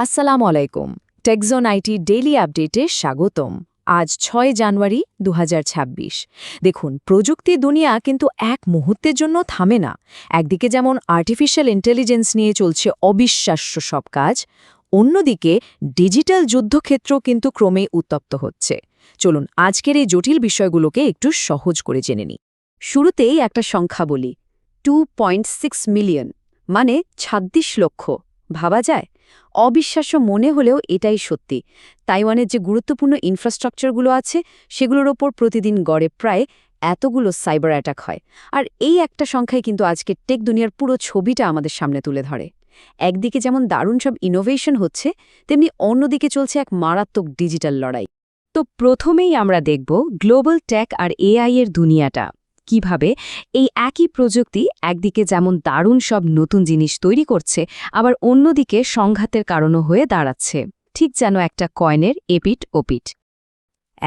আসসালামু আলাইকুম। টেকজোন IT daily আপডেটে স্বাগতম। আজ ৬ জানুয়ারি ২০২৬। দেখুন, প্রযুক্তি দুনিয়া কিন্তু এক মুহূর্তের জন্য থামে না। একদিকে যেমন আর্টিফিশিয়াল ইন্টেলিজেন্স নিয়ে চলছে অবিশ্বাস্য সব কাজ, অন্যদিকে ডিজিটাল যুদ্ধক্ষেত্র কিন্তু ক্রমেই উত্তপ্ত হচ্ছে। চলুন আজকের এই জটিল বিষয়গুলোকে একটু সহজ করে জেনে নিই। শুরুতেই একটা সংখ্যা বলি, 2.6 মিলিয়ন, মানে ২৬ লক্ষ। ভাবা যায়? অবিশ্বাস্য মনে হলেও এটাই সত্যি। তাইওয়ানের যে গুরুত্বপূর্ণ ইনফ্রাস্ট্রাকচারগুলো আছে, সেগুলোর ওপর প্রতিদিন গড়ে প্রায় এতগুলো সাইবার অ্যাটাক হয়। আর এই একটা সংখ্যাই কিন্তু আজকে টেক দুনিয়ার পুরো ছবিটা আমাদের সামনে তুলে ধরে। একদিকে যেমন দারুণ সব ইনোভেশন হচ্ছে, তেমনি অন্যদিকে চলছে এক মারাত্মক ডিজিটাল লড়াই। তো প্রথমেই আমরা দেখব গ্লোবাল টেক আর এআই এর দুনিয়াটা। কিভাবে এই একই প্রযুক্তি একদিকে যেমন দারুণ সব নতুন জিনিস তৈরি করছে, আবার অন্যদিকে সংঘাতের কারণও হয়ে দাঁড়াচ্ছে, ঠিক যেন একটা কয়েনের এপিট ওপিট।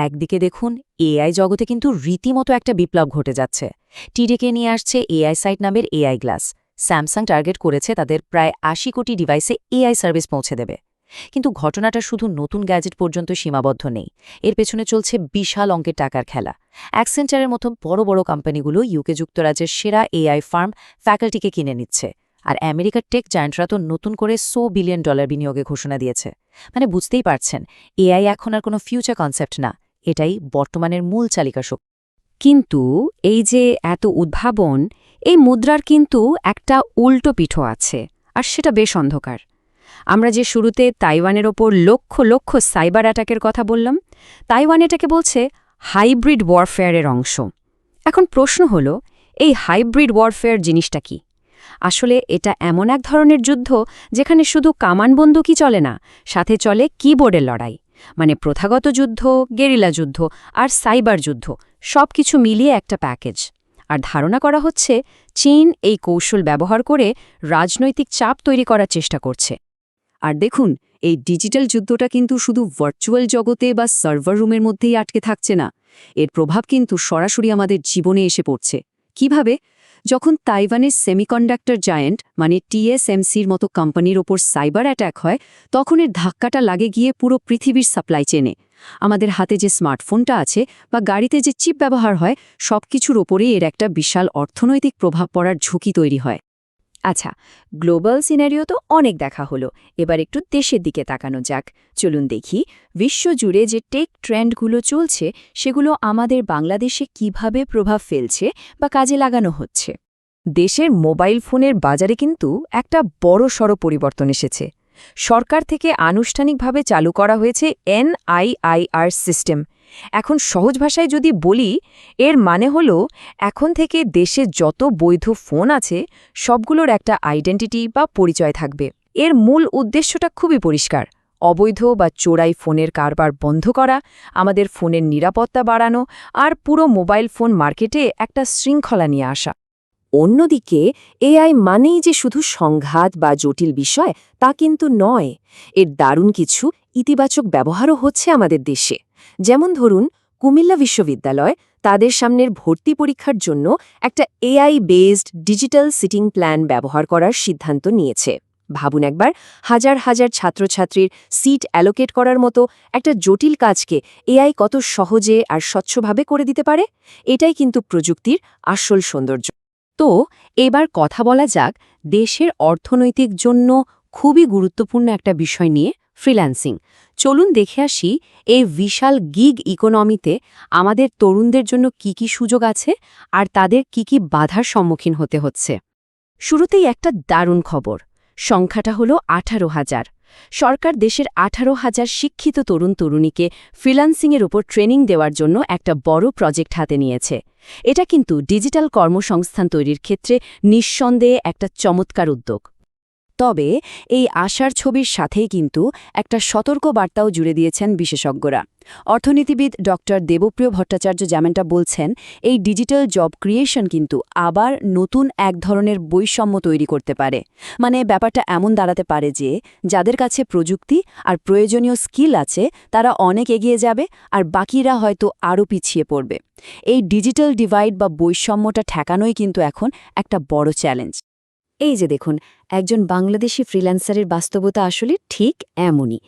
একদিকে দেখুন, এআই জগতে কিন্তু রীতিমতো একটা বিপ্লব ঘটে যাচ্ছে। টিডেকে নিয়ে আসছে এআই সাইট নামের এআই গ্লাস। স্যামসাং টার্গেট করেছে তাদের প্রায় ৮০ কোটি ডিভাইসে এআই সার্ভিস পৌঁছে দেবে। কিন্তু ঘটনাটা শুধু নতুন গ্যাজেট পর্যন্ত সীমাবদ্ধ নেই। এর পেছনে চলছে বিশাল অঙ্কের টাকার খেলা। অ্যাক্সেঞ্চারের মতো বড় বড় কোম্পানিগুলো ইউকে যুক্তরাজ্যের সেরা এআই ফার্ম ফ্যাকাল্টিকে কিনে নিচ্ছে। আর আমেরিকার টেক জায়ান্টরা তো নতুন করে $100 বিলিয়ন বিনিয়োগে ঘোষণা দিয়েছে। মানে বুঝতেই পারছেন, এআই এখন আর কোনো ফিউচার কনসেপ্ট না, এটাই বর্তমানের মূল চালিকা শক্তি। কিন্তু এই যে এত উদ্ভাবন, এই মুদ্রার কিন্তু একটা উল্টো পিঠও আছে, আর সেটা বেশ অন্ধকার। আমরা যে শুরুতে তাইওয়ানের ওপর লক্ষ লক্ষ সাইবার অ্যাটাকের কথা বললাম, তাইওয়ান এটাকে বলছে হাইব্রিড ওয়ারফেয়ারের অংশ। এখন প্রশ্ন হলো, এই হাইব্রিড ওয়ারফেয়ার জিনিসটা কি? আসলে এটা এমন এক ধরনের যুদ্ধ যেখানে শুধু কামান বন্দুকই চলে না, সাথে চলে কিবোর্ডের লড়াই। মানে প্রথাগত যুদ্ধ, গেরিলা যুদ্ধ আর সাইবার যুদ্ধ সবকিছু মিলিয়ে একটা প্যাকেজ। আর ধারণা করা হচ্ছে চীন এই কৌশল ব্যবহার করে রাজনৈতিক চাপ তৈরি করার চেষ্টা করছে। আর দেখুন, এই ডিজিটাল যুদ্ধটা কিন্তু শুধু ভার্চুয়াল জগতে বা সার্ভার রুমের মধ্যেই আটকে থাকছে না। এর প্রভাব কিন্তু সরাসরি আমাদের জীবনে এসে পড়ছে। কিভাবে? যখন তাইওয়ানের সেমিকন্ডাক্টর জায়ান্ট মানে টিএসএমসির মতো কোম্পানির ওপর সাইবার অ্যাটাক হয়, তখন এর ধাক্কাটা লাগে গিয়ে পুরো পৃথিবীর সাপ্লাই চেনে। আমাদের হাতে যে স্মার্টফোনটা আছে বা গাড়িতে যে চিপ ব্যবহার হয়, সবকিছুর ওপরেই এর একটা বিশাল অর্থনৈতিক প্রভাব পড়ার ঝুঁকি তৈরি হয়। আচ্ছা, গ্লোবাল সিনারিও তো অনেক দেখা হলো, এবার একটু দেশের দিকে তাকানো যাক। চলুন দেখি বিশ্বজুড়ে যে টেক ট্রেন্ডগুলো চলছে, সেগুলো আমাদের বাংলাদেশে কিভাবে প্রভাব ফেলছে বা কাজে লাগানো হচ্ছে। দেশের মোবাইল ফোনের বাজারে কিন্তু একটা বড়সড় পরিবর্তন এসেছে। সরকার থেকে আনুষ্ঠানিকভাবে চালু করা হয়েছে NIIR সিস্টেম। এখন সহজ ভাষায় যদি বলি, এর মানে হলো এখন থেকে দেশে যত বৈধ ফোন আছে, সবগুলোর একটা আইডেন্টিটি বা পরিচয় থাকবে। এর মূল উদ্দেশ্যটা খুবই পরিষ্কার: অবৈধ বা চোরাই ফোনের কারবার বন্ধ করা, আমাদের ফোনের নিরাপত্তা বাড়ানো, আর পুরো মোবাইল ফোন মার্কেটে একটা শৃঙ্খলা নিয়ে আসা। অন্যদিকে এআই মানেই যে শুধু সংঘাত বা জটিল বিষয়, তা কিন্তু নয়। এর দারুণ কিছু ইতিবাচক ব্যবহারও হচ্ছে আমাদের দেশে। যেমন ধরুন, কুমিল্লা বিশ্ববিদ্যালয় তাদের সামনের ভর্তি পরীক্ষার জন্য একটা AI based digital seating plan ব্যবহার করার সিদ্ধান্ত নিয়েছে। ভাবুন একবার, হাজার হাজার ছাত্রছাত্রীর সিট অ্যালোকেট করার মতো একটা জটিল কাজকে এআই কত সহজে আর স্বচ্ছভাবে করে দিতে পারে। এটাই কিন্তু প্রযুক্তির আসল সৌন্দর্য। তো এবার কথা বলা যাক দেশের অর্থনৈতিক জন্য খুবই গুরুত্বপূর্ণ একটা বিষয় নিয়ে, ফ্রিল্যান্সিং। চলুন দেখে আসি এই বিশাল গিগ ইকোনমিতে আমাদের তরুণদের জন্য কি কি সুযোগ আছে আর তাদের কি কি বাধার সম্মুখীন হতে হচ্ছে। শুরুতেই একটা দারুণ খবর, সংখ্যাটা হলো 18,000। সরকার দেশের 18,000 শিক্ষিত তরুণ তরুণীকে ফ্রিল্যান্সিংয়ের উপর ট্রেনিং দেওয়ার জন্য একটা বড় প্রজেক্ট হাতে নিয়েছে। এটা কিন্তু ডিজিটাল কর্মসংস্থান তৈরির ক্ষেত্রে নিঃসন্দেহে একটা চমৎকার উদ্যোগ। তবে এই আশার ছবির সাথেই কিন্তু একটা সতর্ক বার্তাও জুড়ে দিয়েছেন বিশেষজ্ঞরা। অর্থনীতিবিদ ডক্টর দেবপ্রিয় ভট্টাচার্য যেমনটা বলছেন, এই ডিজিটাল জব ক্রিয়েশন কিন্তু আবার নতুন এক ধরনের বৈষম্য তৈরি করতে পারে। মানে ব্যাপারটা এমন দাঁড়াতে পারে যে যাদের কাছে প্রযুক্তি আর প্রয়োজনীয় স্কিল আছে, তারা অনেক এগিয়ে যাবে, আর বাকিরা হয়তো আরও পিছিয়ে পড়বে। এই ডিজিটাল ডিভাইড বা বৈষম্যটা ঠেকানোই কিন্তু এখন একটা বড় চ্যালেঞ্জ। এই যে দেখুন, একজন বাংলাদেশি ফ্রিল্যান্সারের বাস্তবতা আসলে ঠিক এমনই।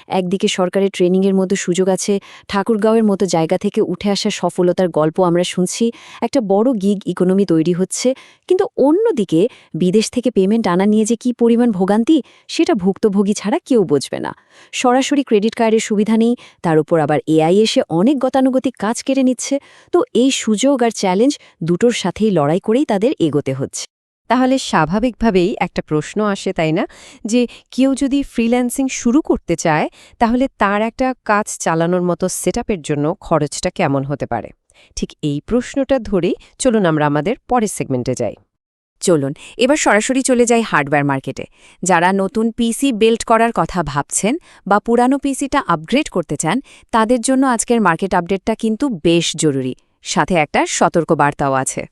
একদিকে সরকারের ট্রেনিংয়ের মতো সুযোগ আছে, ঠাকুরগাঁওয়ের মতো জায়গা থেকে উঠে আসা সফলতার গল্প আমরা শুনছি, একটা বড় গিগ ইকোনমি তৈরি হচ্ছে, কিন্তু অন্যদিকে বিদেশ থেকে পেমেন্ট আনা নিয়ে যে কী পরিমাণ ভোগান্তি, সেটা ভুক্তভোগী ছাড়া কেউ বুঝবে না। সরাসরি ক্রেডিট কার্ডের সুবিধা নেই, তার উপর আবার এআই এসে অনেক গতানুগতিক কাজ কেড়ে নিচ্ছে। তো এই সুযোগ আর চ্যালেঞ্জ দুটোর সাথেই লড়াই করেই তাদের এগোতে হচ্ছে। তাহলে স্বাভাবিকভাবেই একটা প্রশ্ন আসে, তাই না, যে কেউ যদি ফ্রিল্যান্সিং শুরু করতে চায় তাহলে তার একটা কাজ চালানোর মতো সেটআপের জন্য খরচটা কেমন হতে পারে? ঠিক এই প্রশ্নটা ধরেই চলুন আমরা আমাদের পরের সেগমেন্টে যাই। চলুন এবার সরাসরি চলে যাই হার্ডওয়্যার মার্কেটে। যারা নতুন পিসি বিল্ড করার কথা ভাবছেন বা পুরানো পিসিটা আপগ্রেড করতে চান, তাদের জন্য আজকের মার্কেট আপডেটটা কিন্তু বেশ জরুরি, সাথে একটা সতর্কবার্তাও আছে।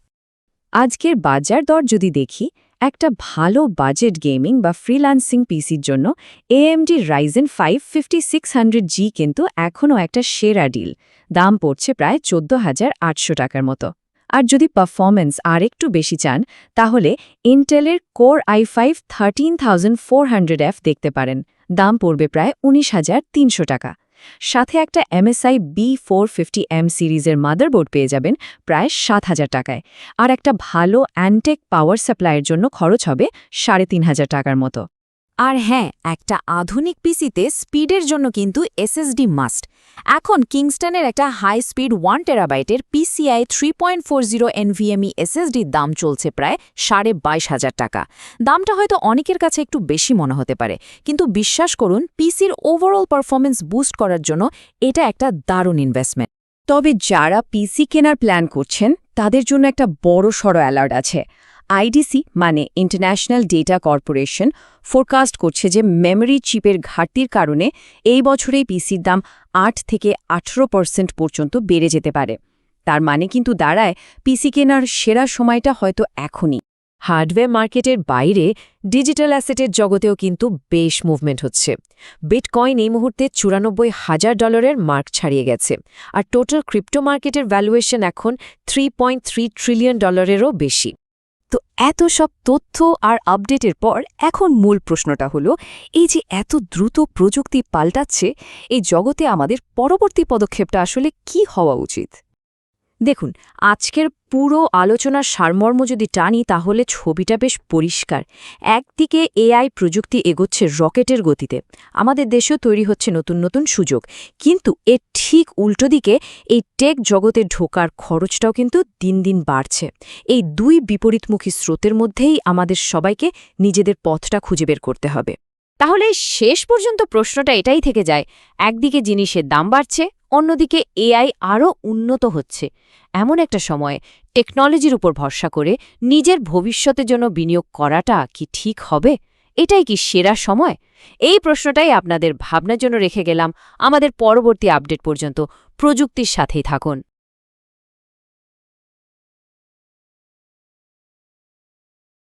আজকের বাজার দর যদি দেখি, একটা ভালো বাজেট গেমিং বা ফ্রিল্যান্সিং পিসির জন্য AMD Ryzen 5 5600G কিন্তু এখনও একটা সেরা ডিল। দাম পড়ছে প্রায় 14,800 টাকার মতো। আর যদি পারফরম্যান্স আরেকটু বেশি চান, তাহলে ইন্টেলের Core i5 13400F দেখতে পারেন। দাম পড়বে প্রায় 19,300 টাকা। সাথে একটা MSI B450M সিরিজের মাদারবোর্ড পেয়ে যাবেন প্রায় 7,000 টাকায়। আর একটা ভালো অ্যান্টেক পাওয়ার সাপ্লাইয়ের জন্য খরচ হবে 3,500 টাকার মতো। আর হ্যাঁ, একটা আধুনিক পিসিতে স্পিডের জন্য কিন্তু এসএসডি মাস্ট। এখন কিংস্টনের একটা হাই স্পিড 1 টেরাবাইটের PCI 3.40 NVMe এসএসডির দাম চলছে প্রায় 22,500 টাকা। দামটা হয়তো অনেকের কাছে একটু বেশি মনে হতে পারে, কিন্তু বিশ্বাস করুন, পিসির ওভারঅল পারফরমেন্স বুস্ট করার জন্য এটা একটা দারুণ ইনভেস্টমেন্ট। তবে যারা পিসি কেনার প্ল্যান করছেন, তাদের জন্য একটা বড় সড় অ্যালার্ট আছে। আইডিসি মানে ইন্টারন্যাশনাল ডেটা কর্পোরেশন ফোরকাস্ট করছে যে মেমরি চিপের ঘাটতির কারণে এই বছরেই পিসির দাম 8 থেকে 18% পর্যন্ত বেড়ে যেতে পারে। তার মানে কিন্তু দাঁড়ায় পিসি কেনার সেরা সময়টা হয়তো এখনই। হার্ডওয়্যার মার্কেটের বাইরে ডিজিটাল অ্যাসেটের জগতেও কিন্তু বেশ মুভমেন্ট হচ্ছে। বিটকয়েন এই মুহূর্তে $94,000 মার্ক ছাড়িয়ে গেছে, আর টোটাল ক্রিপ্টো মার্কেটের ভ্যালুয়েশন এখন $3.3 ট্রিলিয়ন বেশি। তো এত সব তথ্য আর আপডেটের পর এখন মূল প্রশ্নটা হলো, এই যে এত দ্রুত প্রযুক্তি পাল্টাচ্ছে, এই জগতে আমাদের পরবর্তী পদক্ষেপটা আসলে কি হওয়া উচিত? দেখুন, আজকের পুরো আলোচনার সারমর্ম যদি টানি, তাহলে ছবিটা বেশ পরিষ্কার। একদিকে এআই প্রযুক্তি এগোচ্ছে রকেটের গতিতে, আমাদের দেশেও তৈরি হচ্ছে নতুন নতুন সুযোগ, কিন্তু এর ঠিক উল্টো দিকে এই টেক জগতে ঢোকার খরচটাও কিন্তু দিন দিন বাড়ছে। এই দুই বিপরীতমুখী স্রোতের মধ্যেই আমাদের সবাইকে নিজেদের পথটা খুঁজে বের করতে হবে। তাহলে শেষ পর্যন্ত প্রশ্নটা এটাই থেকে যায়, একদিকে জিনিসের দাম বাড়ছে, অন্যদিকে এআই আরও উন্নত হচ্ছে। এমন একটা সময়ে টেকনোলজির উপর ভরসা করে নিজের ভবিষ্যতের জন্য বিনিয়োগ করাটা কি ঠিক হবে? এটাই কি সেরা সময়? এই প্রশ্নটাই আপনাদের ভাবনার জন্য রেখে গেলাম। আমাদের পরবর্তী আপডেট পর্যন্ত প্রযুক্তির সাথেই থাকুন।